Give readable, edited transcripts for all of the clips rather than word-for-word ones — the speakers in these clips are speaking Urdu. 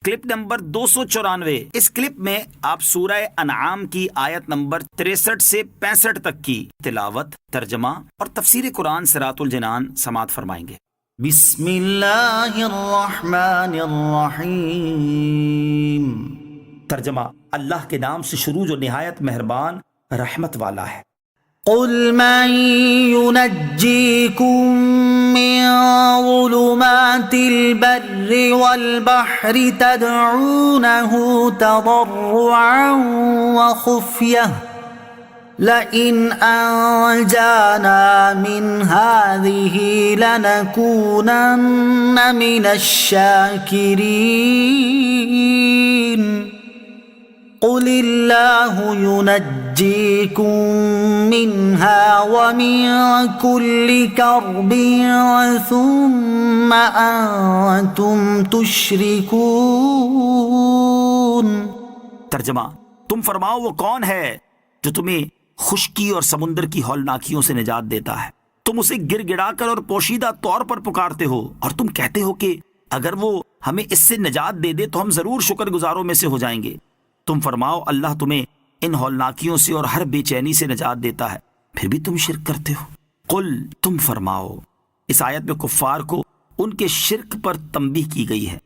Clip number 294۔ اس کلپ میں آپ سورہ انعام کی آیت نمبر 63 سے 65 تک کی تلاوت، ترجمہ اور تفسیر قرآن صراط الجنان سماعت فرمائیں گے۔ بسم اللہ الرحمن الرحیم۔ ترجمہ: اللہ کے نام سے شروع جو نہایت مہربان رحمت والا ہے۔ قل من ينجيكم من ظلمات البر والبحر تدعونه تضرعا وخفية لئن أنجانا من هذه لنكونن من الشاكرين قل اللہ ينجيكم منها ومن كل كرب ثم أنتم تشركون۔ ترجمہ: تم فرماؤ وہ کون ہے جو تمہیں خشکی اور سمندر کی ہولناکیوں سے نجات دیتا ہے؟ تم اسے گر گڑا کر اور پوشیدہ طور پر پکارتے ہو اور تم کہتے ہو کہ اگر وہ ہمیں اس سے نجات دے دے تو ہم ضرور شکر گزاروں میں سے ہو جائیں گے۔ تم فرماؤ اللہ تمہیں ان ہولناکیوں سے اور ہر بے چینی سے نجات دیتا ہے، پھر بھی تم شرک کرتے ہو۔ قل، تم فرماؤ۔ اس آیت میں کفار کو ان کے شرک پر تنبیہ کی گئی ہے،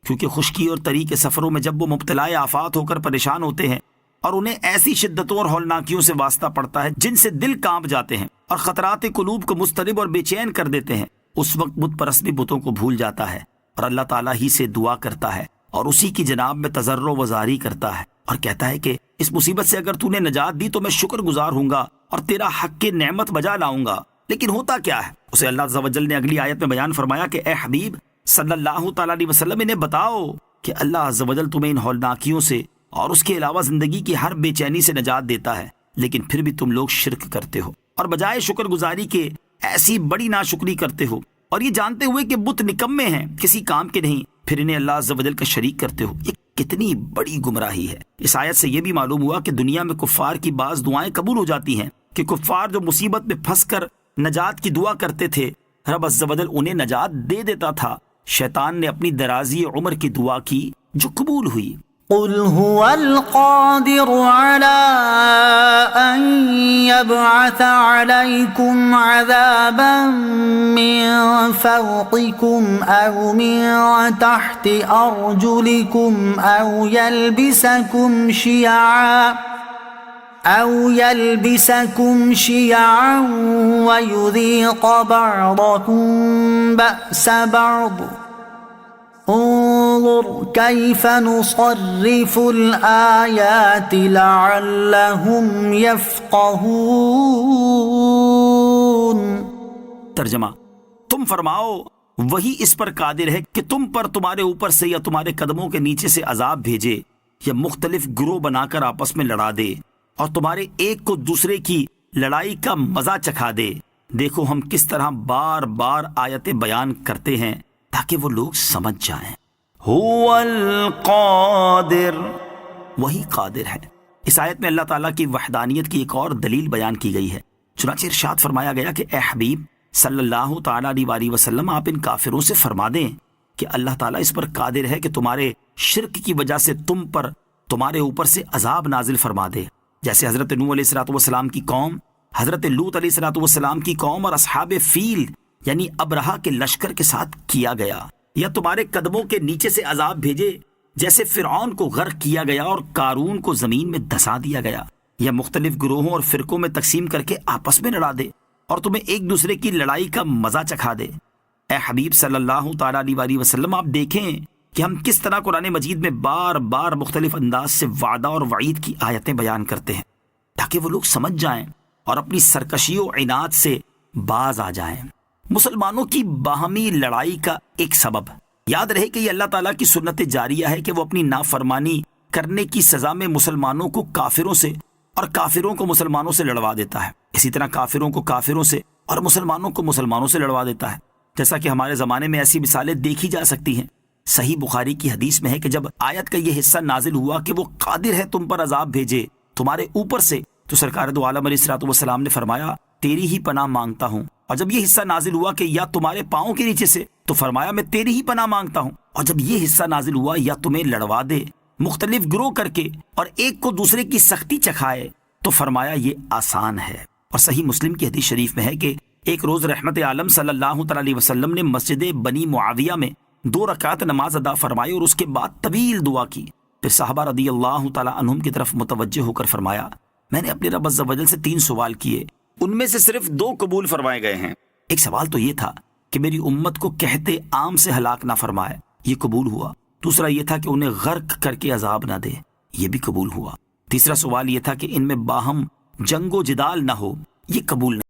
کیونکہ خشکی اور طری کے سفروں میں جب وہ مبتلا آفات ہو کر پریشان ہوتے ہیں اور انہیں ایسی شدتوں اور ہولناکیوں سے واسطہ پڑتا ہے جن سے دل کانپ جاتے ہیں اور خطرات قلوب کو مضطرب اور بے چین کر دیتے ہیں، اس وقت بت پرست بھی بتوں کو بھول جاتا ہے اور اللہ تعالیٰ ہی سے دعا کرتا ہے اور اسی کی جناب میں تضرع و زاری کرتا ہے اور کہتا ہے کہ اس مصیبت سے اگر تو نے نجات دی تو میں شکر گزار ہوں گا اور تیرا حق کی نعمت بجا لاؤں گا۔ لیکن ہوتا کیا ہے؟ اسے اللہ عز و جل نے اگلی آیت میں بیان فرمایا کہ اے حبیب صلی اللہ تعالیٰ علیہ وسلم انہیں بتاؤ کہ اللہ عز و جل تمہیں ان ہولناکیوں سے اور اس کے علاوہ زندگی کی ہر بے چینی سے نجات دیتا ہے، لیکن پھر بھی تم لوگ شرک کرتے ہو اور بجائے شکر گزاری کے ایسی بڑی ناشکری کرتے ہو، اور یہ جانتے ہوئے کہ بت نکمے ہیں، کسی کام کے نہیں، پھر انہیں اللہ عز و جل کا شریک کرتے ہو۔ یہ کتنی بڑی گمراہی ہے۔ اس آیت سے یہ بھی معلوم ہوا کہ دنیا میں کفار کی بعض دعائیں قبول ہو جاتی ہیں کہ کفار جو مصیبت میں پھنس کر نجات کی دعا کرتے تھے، رب عز و جل انہیں نجات دے دیتا تھا۔ شیطان نے اپنی درازی عمر کی دعا کی جو قبول ہوئی۔ قل هو القادر على أن يبعث عليكم عذابا من فوقكم أو من تحت أرجلكم أو يلبسكم شيعا ويذيق بعضكم بأس بعض انظر كيف نصرف الآيات لعلهم يفقهون۔ ترجمہ: تم فرماؤ وہی اس پر قادر ہے کہ تم پر تمہارے اوپر سے یا تمہارے قدموں کے نیچے سے عذاب بھیجے یا مختلف گروہ بنا کر آپس میں لڑا دے اور تمہارے ایک کو دوسرے کی لڑائی کا مزہ چکھا دے۔ دیکھو ہم کس طرح بار بار آیتیں بیان کرتے ہیں تاکہ وہ لوگ سمجھ جائیں۔ هو القادر، وہی قادر ہے۔ اس آیت میں اللہ تعالیٰ کی وحدانیت کی ایک اور دلیل بیان کی گئی ہے۔ چنانچہ ارشاد فرمایا گیا کہ اے حبیب صلی اللہ تعالیٰ علیہ وسلم آپ ان کافروں سے فرما دیں کہ اللہ تعالیٰ اس پر قادر ہے کہ تمہارے شرک کی وجہ سے تمہارے اوپر سے عذاب نازل فرما دے، جیسے حضرت نوح علیہ السلام کی قوم، حضرت لوط علیہ السلام کی قوم اور اصحاب فیل یعنی ابرہہ کے لشکر کے ساتھ کیا گیا، یا تمہارے قدموں کے نیچے سے عذاب بھیجے جیسے فرعون کو غرق کیا گیا اور قارون کو زمین میں دھسا دیا گیا، یا مختلف گروہوں اور فرقوں میں تقسیم کر کے آپس میں لڑا دے اور تمہیں ایک دوسرے کی لڑائی کا مزہ چکھا دے۔ اے حبیب صلی اللہ تعالیٰ علیہ وسلم آپ دیکھیں کہ ہم کس طرح قرآن مجید میں بار بار مختلف انداز سے وعدہ اور وعید کی آیتیں بیان کرتے ہیں تاکہ وہ لوگ سمجھ جائیں اور اپنی سرکشی و عناد سے باز آ جائیں۔ مسلمانوں کی باہمی لڑائی کا ایک سبب یاد رہے کہ یہ اللہ تعالیٰ کی سنت جاریہ ہے کہ وہ اپنی نافرمانی کرنے کی سزا میں مسلمانوں کو کافروں سے اور کافروں کو مسلمانوں سے لڑوا دیتا ہے، اسی طرح کافروں کو کافروں سے اور مسلمانوں کو مسلمانوں سے لڑوا دیتا ہے، جیسا کہ ہمارے زمانے میں ایسی مثالیں دیکھی جا سکتی ہیں۔ صحیح بخاری کی حدیث میں ہے کہ جب آیت کا یہ حصہ نازل ہوا کہ وہ قادر ہے تم پر عذاب بھیجے تمہارے اوپر سے، تو سرکار دو عالم علیہ الصلوۃ والسلام نے فرمایا تیری ہی پناہ مانگتا ہوں اور جب یہ حصہ نازل ہوا کہ یا تمہارے پاؤں کے نیچے سے، تو فرمایا میں تیری ہی پناہ مانگتا ہوں، اور جب یہ حصہ نازل ہوا یا تمہیں لڑوا دے مختلف گروہ کر کے اور ایک کو دوسرے کی سختی چکھائے، تو فرمایا یہ آسان ہے۔ اور صحیح مسلم کی حدیث شریف میں ہے کہ ایک روز رحمت عالم صلی اللہ تعالی علیہ وسلم نے مسجد بنی معاویہ میں 2 رکعت نماز ادا فرمائی اور اس کے بعد طویل دعا کی۔ پھر صحابہ رضی اللہ تعالی عنہم کی طرف متوجہ ہو کر فرمایا میں نے اپنے رب عز و جل سے 3 سوال کیے، ان میں سے صرف 2 قبول فرمائے گئے ہیں۔ ایک سوال تو یہ تھا کہ میری امت کو کہتے عام سے ہلاک نہ فرمائے، یہ قبول ہوا۔ دوسرا یہ تھا کہ انہیں غرق کر کے عذاب نہ دے، یہ بھی قبول ہوا۔ تیسرا سوال یہ تھا کہ ان میں باہم جنگ و جدال نہ ہو، یہ قبول نہیں۔